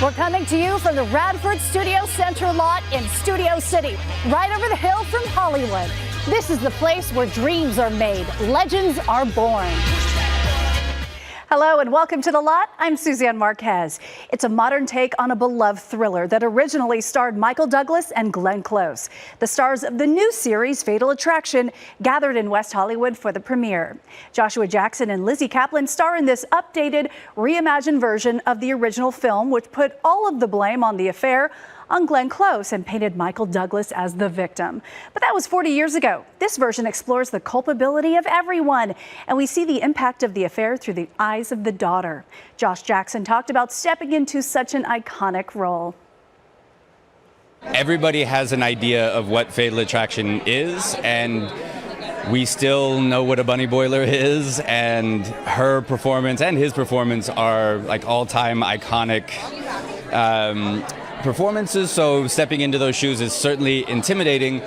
We're coming to you from the Radford Studio Center lot in Studio City, right over the hill from Hollywood. This is the place where dreams are made, legends are born. Hello and welcome to The Lot. I'm Suzanne Marquez. It's a modern take on a beloved thriller that originally starred Michael Douglas and Glenn Close. The stars of the new series, Fatal Attraction, gathered in West Hollywood for the premiere. Joshua Jackson and Lizzie Kaplan star in this updated, reimagined version of the original film, which put all of the blame on the affair on Glenn Close and painted Michael Douglas as the victim. But that was 40 years ago. This version explores the culpability of everyone, and we see the impact of the affair through the eyes of the daughter. Josh Jackson talked about stepping into such an iconic role. Everybody has an idea of what Fatal Attraction is, and we still know what a bunny boiler is, and her performance and his performance are like all-time iconic performances, so stepping into those shoes is certainly intimidating.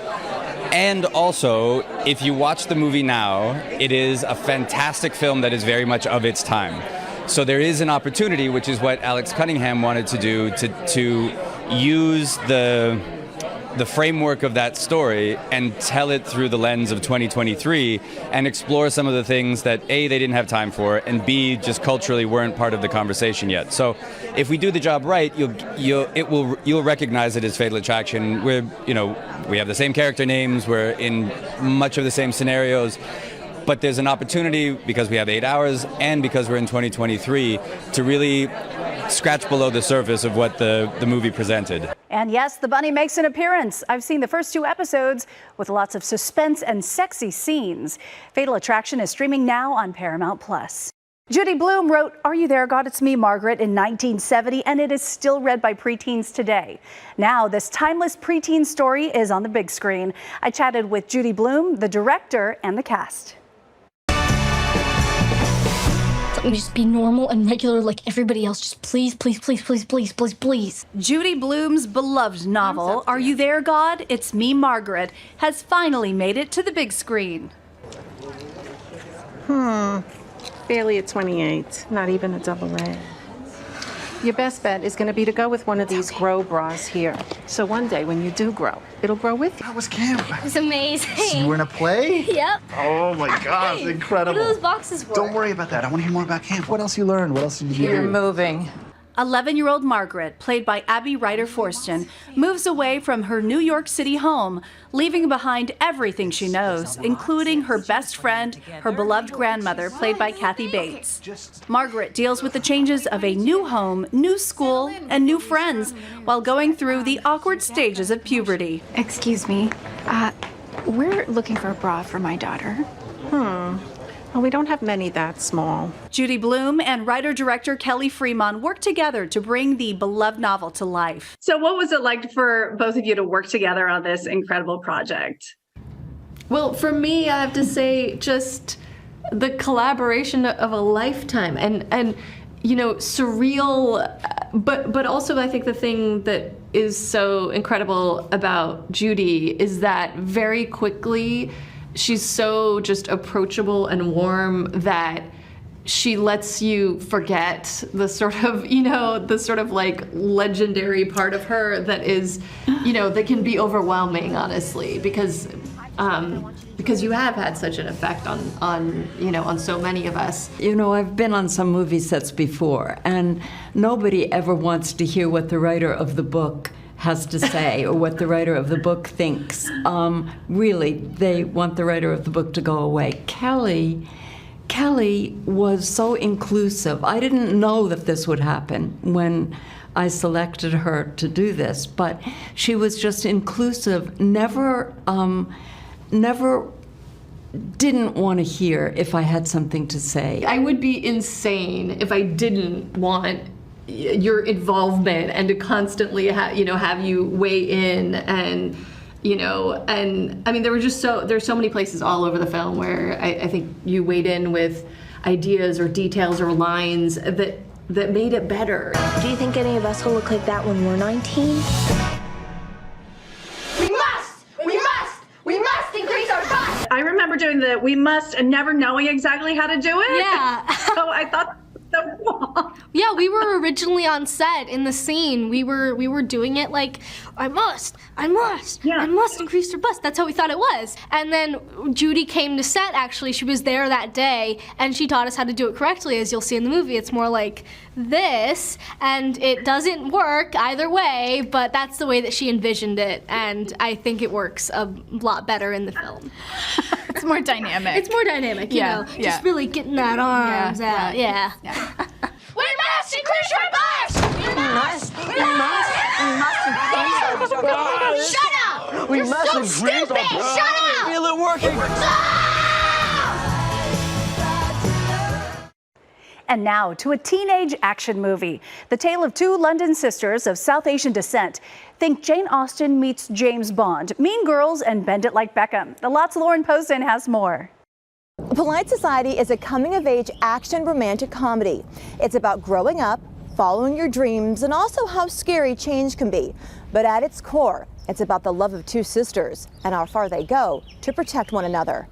And also, if you watch the movie now, it is a fantastic film that is very much of its time. So there is an opportunity, which is what Alex Cunningham wanted to do, to use the framework of that story and tell it through the lens of 2023 and explore some of the things that A, they didn't have time for, and B, just culturally weren't part of the conversation yet. So if we do the job right, you'll recognize it as Fatal Attraction. We have the same character names, we're in much of the same scenarios, but there's an opportunity, because we have 8 hours and because we're in 2023, to really scratch below the surface of what the movie presented. And yes, the bunny makes an appearance. I've seen the first 2 episodes with lots of suspense and sexy scenes. Fatal Attraction is streaming now on Paramount+. Judy Blume wrote Are You There, God It's Me Margaret in 1970, and it is still read by preteens today. Now, this timeless preteen story is on the big screen. I chatted with Judy Blume, the director, and the cast. Let me just be normal and regular like everybody else. Just please, please, please, please, please, please, please. Judy Blume's beloved novel, Are You There, God? It's Me, Margaret, has finally made it to the big screen. Barely a 28, not even a double A. Your best bet is going to be to go with one of these grow bras here. So one day when you do grow, it'll grow with you. How was camp? It was amazing. So you were in a play? Yep. Oh my God, Hey, incredible. what are those boxes for? Don't worry about that. I want to hear more about camp. What else you learned? What else did you do? You're moving. 11-year-old Margaret, played by Abby Ryder-Forston, moves away from her New York City home, leaving behind everything she knows, including her best friend, her beloved grandmother, played by Kathy Bates. Margaret deals with the changes of a new home, new school, and new friends, while going through the awkward stages of puberty. Excuse me, we're looking for a bra for my daughter. Well, we don't have many that small. Judy Blume and writer-director Kelly Fremon worked together to bring the beloved novel to life. So what was it like for both of you to work together on this incredible project? Well, for me, I have to say just the collaboration of a lifetime and you know, surreal, but also I think the thing that is so incredible about Judy is that very quickly she's so just approachable and warm that she lets you forget the sort of, like legendary part of her that is, that can be overwhelming, honestly, because you have had such an effect on so many of us. I've been on some movie sets before, and nobody ever wants to hear what the writer of the book has to say or what the writer of the book thinks. Really, they want the writer of the book to go away. Kelly was so inclusive. I didn't know that this would happen when I selected her to do this, but she was just inclusive, never didn't want to hear if I had something to say. I would be insane if I didn't want your involvement and to constantly have you weigh in and I mean there's so many places all over the film where I think you weighed in with ideas or details or lines that made it better. Do you think any of us will look like that when we're 19? We must increase our I remember doing the we must and never knowing exactly how to do it. Yeah. So I thought so so cool. Yeah, we were originally on set in the scene. We were doing it like, I must increase her bust. That's how we thought it was. And then Judy came to set, actually. She was there that day, and she taught us how to do it correctly, as you'll see in the movie. It's more like this, and it doesn't work either way, but that's the way that she envisioned it, and I think it works a lot better in the film. It's more dynamic. It's more dynamic, you know, just really getting that arms out, yeah. We must increase your bust! We must increase our bust! Shut up! We You're must so increase stupid! our bust! Shut up! Feel it working! And now to a teenage action movie. The tale of two London sisters of South Asian descent. Think Jane Austen meets James Bond, Mean Girls, and Bend It Like Beckham. The Lot's Lauren Posen has more. Polite Society is a coming-of-age action romantic comedy. It's about growing up, following your dreams, and also how scary change can be. But at its core, it's about the love of two sisters and how far they go to protect one another.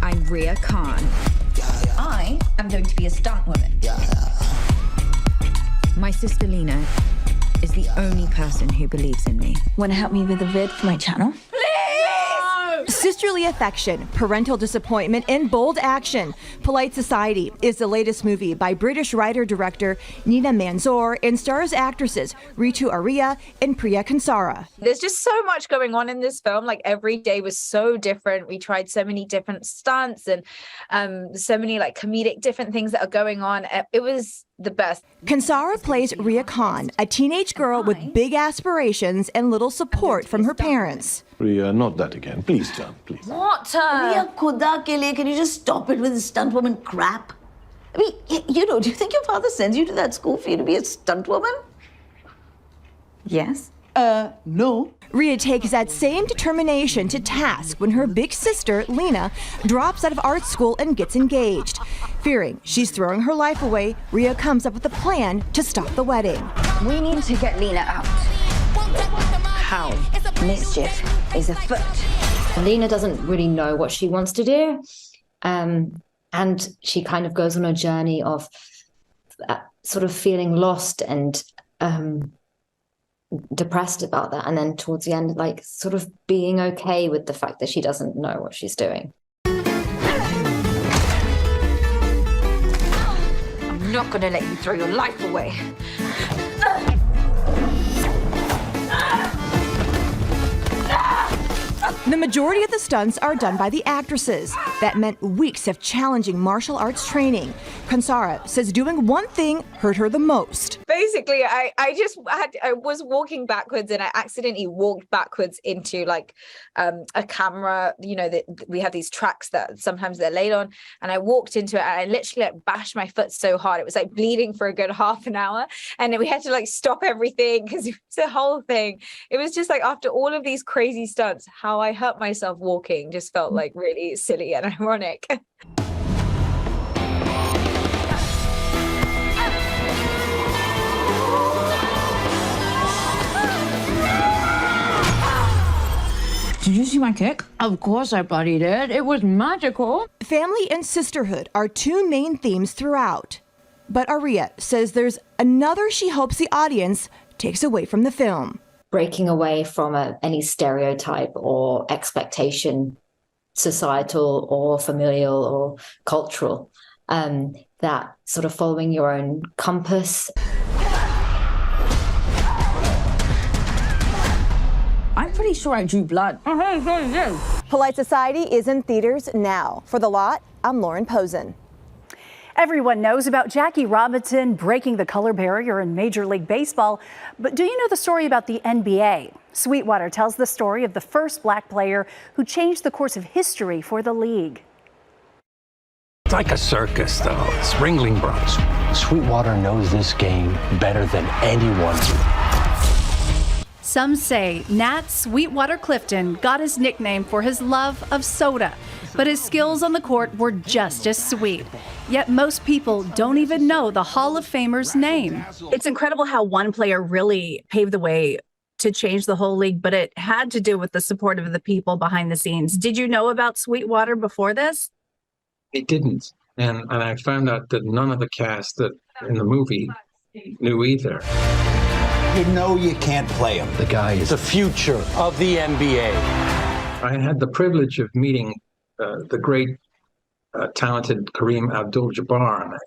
I'm Rhea Khan. I am going to be a stunt woman. My sister Lena is the only person who believes in me. Want to help me with the vid for my channel? Sisterly affection, parental disappointment, and bold action. Polite Society is the latest movie by British writer-director Nina Manzoor and stars actresses Ritu Arya and Priya Kansara. There's just so much going on in this film. Like, every day was so different. We tried so many different stunts and so many like comedic different things that are going on. It was the best. Kansara plays Rhea Khan, a teenage girl with big aspirations and little support from her parents. Rhea, not that again. Please, John, please. What? Rhea Khuda ke liye, can you just stop it with the stunt woman crap? I mean, you know, do you think your father sends you to that school for you to be a stunt woman? Yes. No. Rhea takes that same determination to task when her big sister, Lena, drops out of art school and gets engaged. Fearing she's throwing her life away, Rhea comes up with a plan to stop the wedding. We need to get Lena out. How? Mischief is afoot. Lena doesn't really know what she wants to do. And she kind of goes on a journey of sort of feeling lost and depressed about that. And then towards the end, like sort of being okay with the fact that she doesn't know what she's doing. I'm not going to let you throw your life away. The majority of the stunts are done by the actresses. That meant weeks of challenging martial arts training. Kansara says doing one thing hurt her the most. Basically, I was walking backwards and I accidentally walked backwards into like a camera. You know, that we have these tracks that sometimes they're laid on, and I walked into it and I literally like bashed my foot so hard it was like bleeding for a good half an hour, and then we had to like stop everything because it was a whole thing. It was just like, after all of these crazy stunts, how I hurt myself walking just felt like really silly and ironic. Did you see my kick? Of course I bloody did. It was magical. Family and sisterhood are two main themes throughout. But Arya says there's another she hopes the audience takes away from the film. Breaking away from any stereotype or expectation, societal or familial or cultural, that sort of following your own compass. I'm pretty sure I drew blood. Polite Society is in theaters now. For The Lot, I'm Lauren Posen. Everyone knows about Jackie Robinson breaking the color barrier in Major League Baseball, but do you know the story about the NBA? Sweetwater tells the story of the first black player who changed the course of history for the league. It's like a circus, though. It's Ringling Bros. Sweetwater knows this game better than anyone. Some say Nat Sweetwater Clifton got his nickname for his love of soda, but his skills on the court were just as sweet. Yet most people don't even know the Hall of Famer's name. It's incredible how one player really paved the way to change the whole league, but it had to do with the support of the people behind the scenes. Did you know about Sweetwater before this? It didn't. And I found out that none of the cast that in the movie knew either. You know you can't play him. The guy is the future of the NBA. I had the privilege of meeting the great, talented Kareem Abdul-Jabbar, and I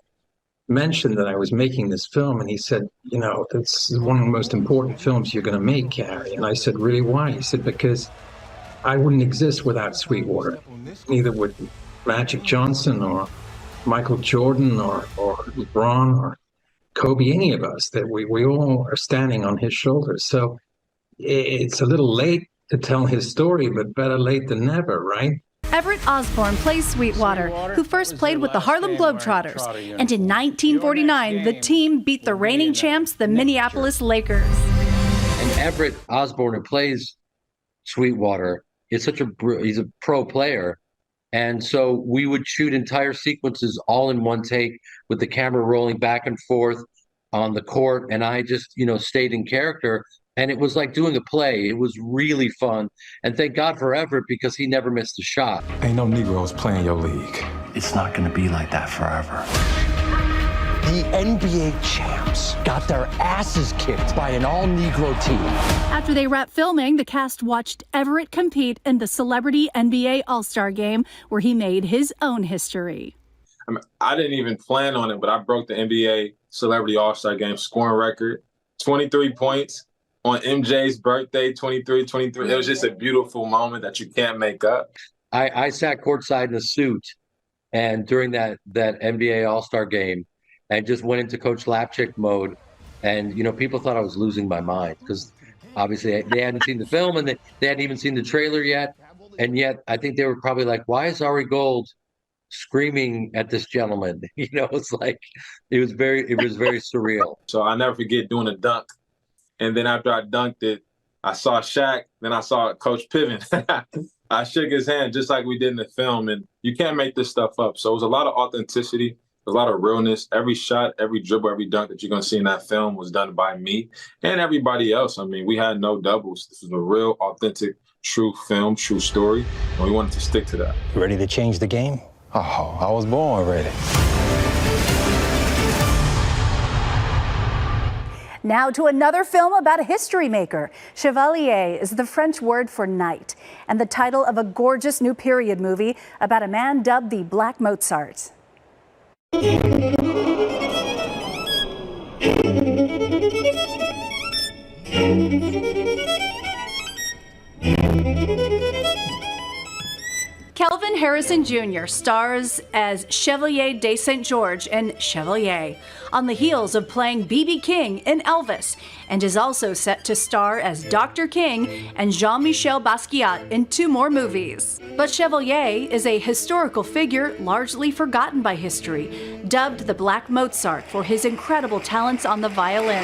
mentioned that I was making this film, and he said, you know, this is one of the most important films you're going to make, Harry. And I said, really, why? He said, because I wouldn't exist without Sweetwater. Neither would Magic Johnson or Michael Jordan or LeBron or Kobe, any of us, that we all are standing on his shoulders. So it's a little late to tell his story, but better late than never, right? Everett Osborne plays Sweetwater, who first played with the Harlem Globetrotters. And in 1949, the team beat the reigning champs, the Minneapolis Lakers. And Everett Osborne, who plays Sweetwater, is he's a pro player. And so we would shoot entire sequences all in one take with the camera rolling back and forth on the court. And I just, stayed in character. And it was like doing a play. It was really fun. And thank God for Everett, because he never missed a shot. Ain't no Negroes playing your league. It's not going to be like that forever. The NBA champs got their asses kicked by an all-Negro team. After they wrapped filming, the cast watched Everett compete in the Celebrity NBA All-Star Game, where he made his own history. I didn't even plan on it, but I broke the NBA Celebrity All-Star Game scoring record, 23 points on MJ's birthday, 23. It was just a beautiful moment that you can't make up. I sat courtside in a suit, and during that NBA All-Star Game, and just went into Coach Lapchick mode. And, people thought I was losing my mind, because obviously they hadn't seen the film, and they hadn't even seen the trailer yet. And yet I think they were probably like, why is Ari Gold screaming at this gentleman? It's like, it was very surreal. So I never forget doing a dunk. And then after I dunked it, I saw Shaq, then I saw Coach Piven. I shook his hand just like we did in the film, and you can't make this stuff up. So it was a lot of authenticity, a lot of realness. Every shot, every dribble, every dunk that you're going to see in that film was done by me and everybody else. I mean, we had no doubles. This was a real, authentic, true film, true story, and we wanted to stick to that. Ready to change the game? Oh, I was born ready. Now to another film about a history maker. Chevalier is the French word for knight, and the title of a gorgeous new period movie about a man dubbed the Black Mozart. Kelvin Harrison Jr. stars as Chevalier de St. George in Chevalier, on the heels of playing B.B. King in Elvis, and is also set to star as Dr. King and Jean-Michel Basquiat in 2 more movies. But Chevalier is a historical figure largely forgotten by history, dubbed the Black Mozart for his incredible talents on the violin.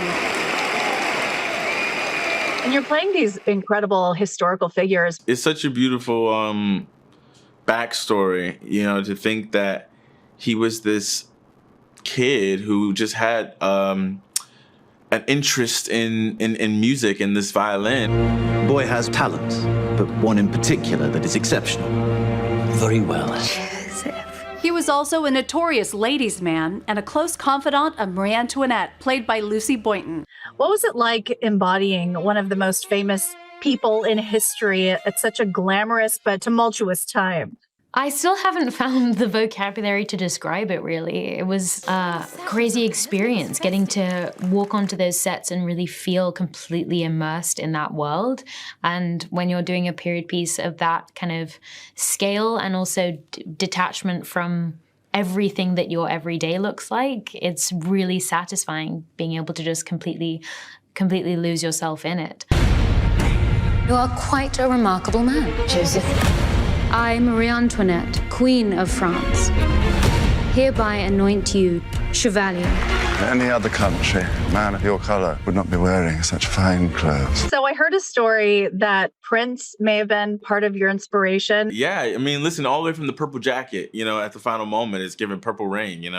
And you're playing these incredible historical figures. It's such a beautiful backstory, to think that he was this kid who just had an interest in music and this violin. Boy has talent, but one in particular that is exceptional. Very well. He was also a notorious ladies' man and a close confidant of Marie Antoinette, played by Lucy Boynton. What was it like embodying one of the most famous people in history at such a glamorous but tumultuous time? I still haven't found the vocabulary to describe it, really. It was a crazy experience getting to walk onto those sets and really feel completely immersed in that world. And when you're doing a period piece of that kind of scale and also detachment from everything that your everyday looks like, it's really satisfying being able to just completely lose yourself in it. You are quite a remarkable man, Joseph. I, Marie Antoinette, Queen of France, hereby anoint you Chevalier. In any other country, a man of your colour would not be wearing such fine clothes. So I heard a story that Prince may have been part of your inspiration. Yeah, I mean, listen, all the way from the Purple Jacket, at the final moment, it's given Purple Rain,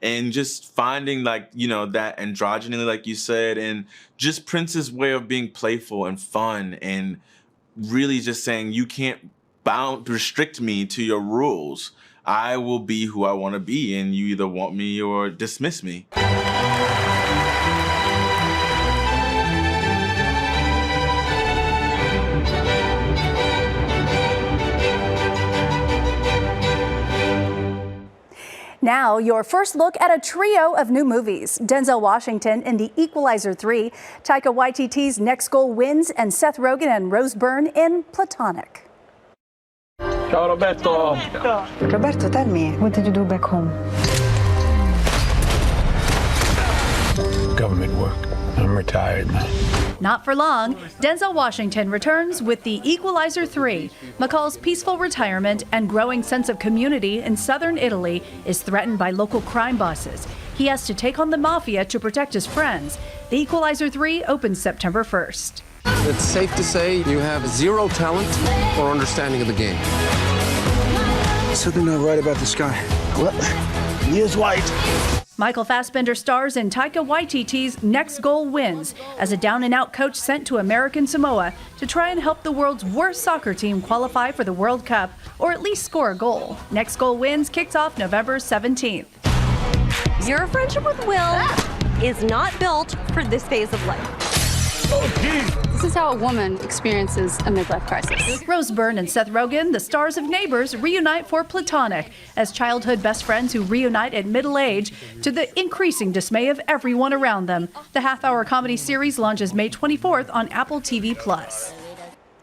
and just finding that androgyny, like you said, and just Prince's way of being playful and fun and really just saying, you can't restrict me to your rules. I will be who I want to be, and you either want me or dismiss me. Now, your first look at a trio of new movies. Denzel Washington in The Equalizer 3, Taika Waititi's Next Goal Wins, and Seth Rogen and Rose Byrne in Platonic. Ciao Roberto. Roberto, tell me, what did you do back home? Government work. I'm retired, man. Not for long, Denzel Washington returns with The Equalizer 3. McCall's peaceful retirement and growing sense of community in southern Italy is threatened by local crime bosses. He has to take on the mafia to protect his friends. The Equalizer 3 opens September 1st. It's safe to say you have zero talent or understanding of the game. Something not right about this guy. Well, he is white. Michael Fassbender stars in Taika Waititi's Next Goal Wins as a down-and-out coach sent to American Samoa to try and help the world's worst soccer team qualify for the World Cup, or at least score a goal. Next Goal Wins kicks off November 17th. Your friendship with Will is not built for this phase of life. This is how a woman experiences a midlife crisis. Rose Byrne and Seth Rogen, the stars of Neighbors, reunite for Platonic as childhood best friends who reunite at middle age to the increasing dismay of everyone around them. The half-hour comedy series launches May 24th on Apple TV+.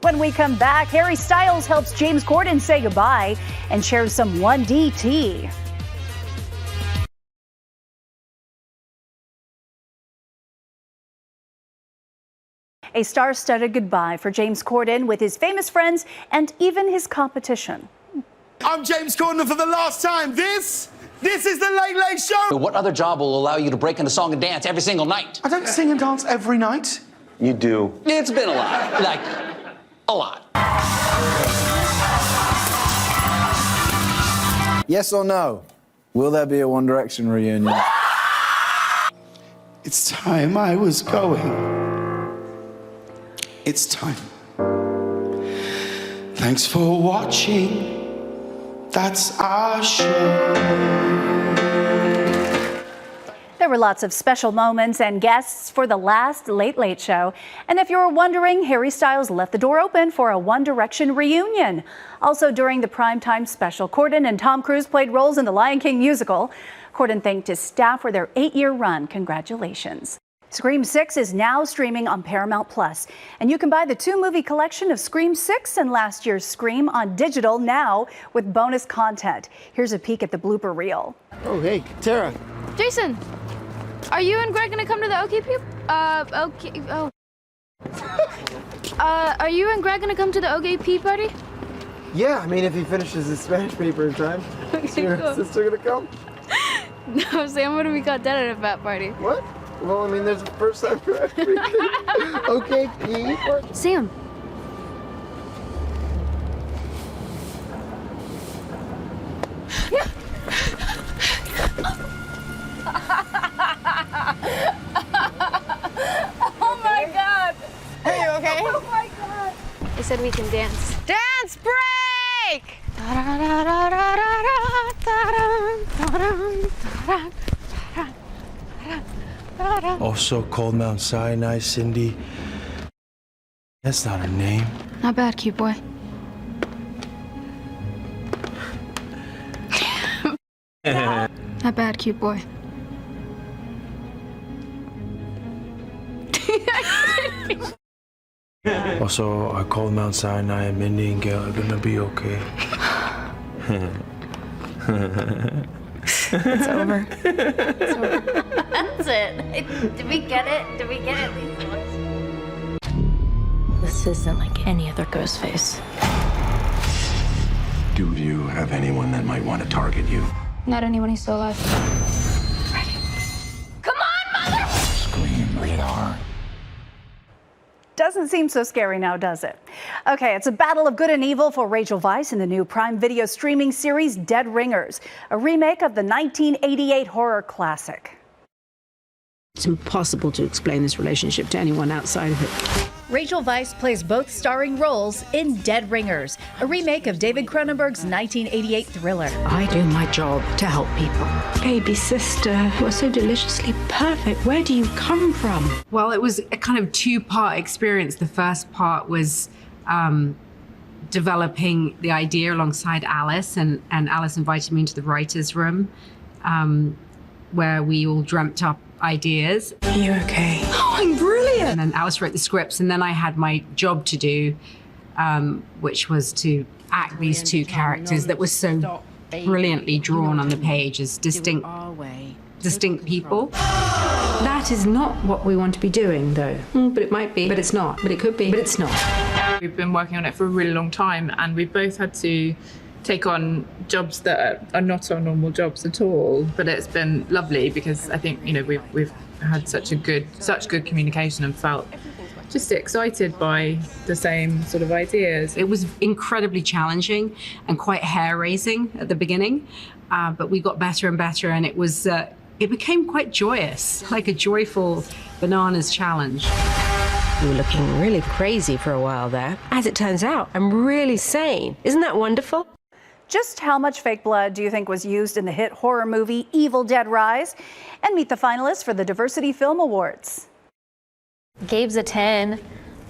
When we come back, Harry Styles helps James Corden say goodbye and shares some 1D tea. A star-studded goodbye for James Corden with his famous friends and even his competition. I'm James Corden for the last time. This is the Late Late Show. What other job will allow you to break into song and dance every single night? I don't sing and dance every night. You do. It's been a lot. Like, a lot. Yes or no? Will there be a One Direction reunion? It's time I was going. It's time. Thanks for watching. That's our show. There were lots of special moments and guests for the last Late Late Show. And if you were wondering, Harry Styles left the door open for a One Direction reunion. Also during the primetime special, Corden and Tom Cruise played roles in the Lion King musical. Corden thanked his staff for their 8-year run. Congratulations. Scream 6 is now streaming on Paramount+, and you can buy the 2-movie collection of Scream 6 and last year's Scream on digital now with bonus content. Here's a peek at the blooper reel. Oh, hey, Tara. Jason, are you and Greg gonna come to the are you and Greg gonna come to the OKP party? Yeah, I mean, if he finishes his Spanish paper in time. Is your sister gonna come? No, Sam would have got dead at a fat party. What? Well, I mean, there's a first time for everything. Okay, Pete. Sam. Oh my God! Hey, you okay? Oh my God! They said we can dance. Dance break! Also, Cold Mount Sinai, Cindy. That's not her name. Not bad, cute boy. Not bad, cute boy. Also, our Cold Mount Sinai and Mindy and Gail are gonna be okay. It's over. It's over. That's it. Did we get it? Did we get it, Lisa? This isn't like any other ghost face. Do you have anyone that might want to target you? Not anyone who's still alive. Come on, mother! Scream radar. Doesn't seem so scary now, does it? Okay, it's a battle of good and evil for Rachel Weisz in the new Prime Video streaming series Dead Ringers, a remake of the 1988 horror classic. It's impossible to explain this relationship to anyone outside of it. Rachel Weisz plays both starring roles in Dead Ringers, a remake of David Cronenberg's 1988 thriller. I do my job to help people. Baby sister, you are so deliciously perfect. Where do you come from? Well, it was a kind of two-part experience. The first part was developing the idea alongside Alice, and Alice invited me into the writer's room where we all dreamt up ideas. Are you okay? Oh, I'm brilliant! And then Alice wrote the scripts, and then I had my job to do, which was to act these two characters that were so brilliantly drawn on the page as distinct people. That is not what we want to be doing, though. But it might be, but it's not, but it could be, but it's not. We've been working on it for a really long time, and we've both had to take on jobs that are not our normal jobs at all. But it's been lovely because I think, you know, we've had such good communication and felt just excited by the same sort of ideas. It was incredibly challenging and quite hair-raising at the beginning, but we got better and better, and it became quite joyous, like a joyful bananas challenge. You were looking really crazy for a while there. As it turns out, I'm really sane. Isn't that wonderful? Just how much fake blood do you think was used in the hit horror movie Evil Dead Rise? And meet the finalists for the Diversity Film Awards. Gabe's a 10,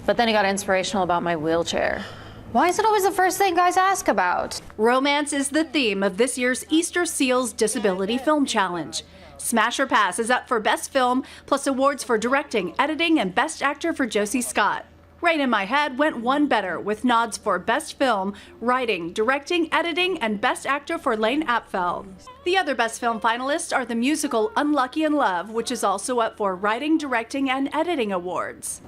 but then he got inspirational about my wheelchair. Why is it always the first thing guys ask about? Romance is the theme of this year's Easter Seals Disability Film Challenge. Smash or Pass is up for Best Film, plus awards for Directing, Editing, and Best Actor for Josie Scott. Right in My Head went one better, with nods for Best Film, Writing, Directing, Editing, and Best Actor for Lane Apfel. The other Best Film finalists are the musical Unlucky in Love, which is also up for Writing, Directing, and Editing awards.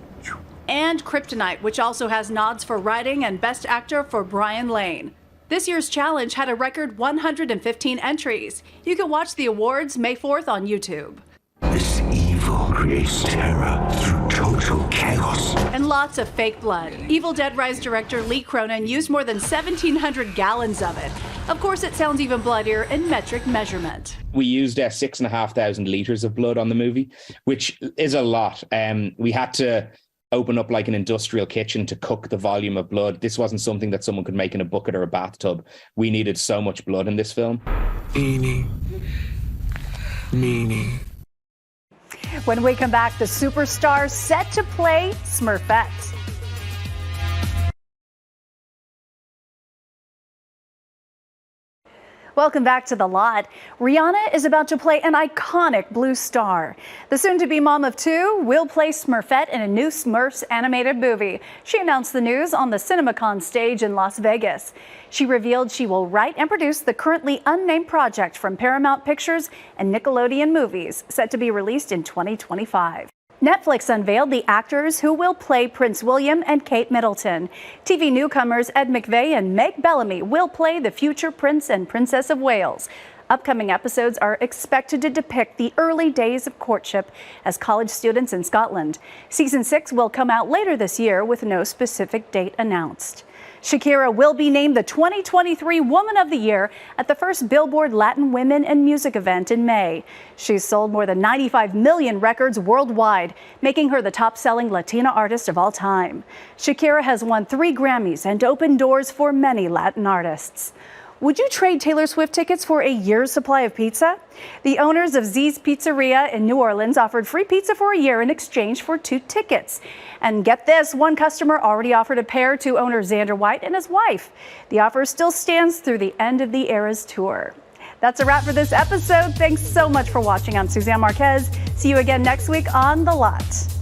And Kryptonite, which also has nods for Writing and Best Actor for Brian Lane. This year's challenge had a record 115 entries. You can watch the awards May 4th on YouTube. This evil creates terror through total chaos. And lots of fake blood. Evil Dead Rise director Lee Cronin used more than 1,700 gallons of it. Of course, it sounds even bloodier in metric measurement. We used 6,500 liters of blood on the movie, which is a lot. We had to open up like an industrial kitchen to cook the volume of blood. This wasn't something that someone could make in a bucket or a bathtub. We needed so much blood in this film. Meaning. When we come back, the superstar set to play Smurfette. Welcome back to The Lot. Rihanna is about to play an iconic blue star. The soon-to-be mom of two will play Smurfette in a new Smurfs animated movie. She announced the news on the CinemaCon stage in Las Vegas. She revealed she will write and produce the currently unnamed project from Paramount Pictures and Nickelodeon Movies, set to be released in 2025. Netflix unveiled the actors who will play Prince William and Kate Middleton. TV newcomers Ed McVeigh and Meg Bellamy will play the future Prince and Princess of Wales. Upcoming episodes are expected to depict the early days of courtship as college students in Scotland. Season 6 will come out later this year with no specific date announced. Shakira will be named the 2023 Woman of the Year at the first Billboard Latin Women in Music event in May. She's sold more than 95 million records worldwide, making her the top-selling Latina artist of all time. Shakira has won 3 Grammys and opened doors for many Latin artists. Would you trade Taylor Swift tickets for a year's supply of pizza? The owners of Z's Pizzeria in New Orleans offered free pizza for a year in exchange for 2 tickets. And get this, one customer already offered a pair to owner Xander White and his wife. The offer still stands through the end of the Eras tour. That's a wrap for this episode. Thanks so much for watching. I'm Suzanne Marquez. See you again next week on The Lot.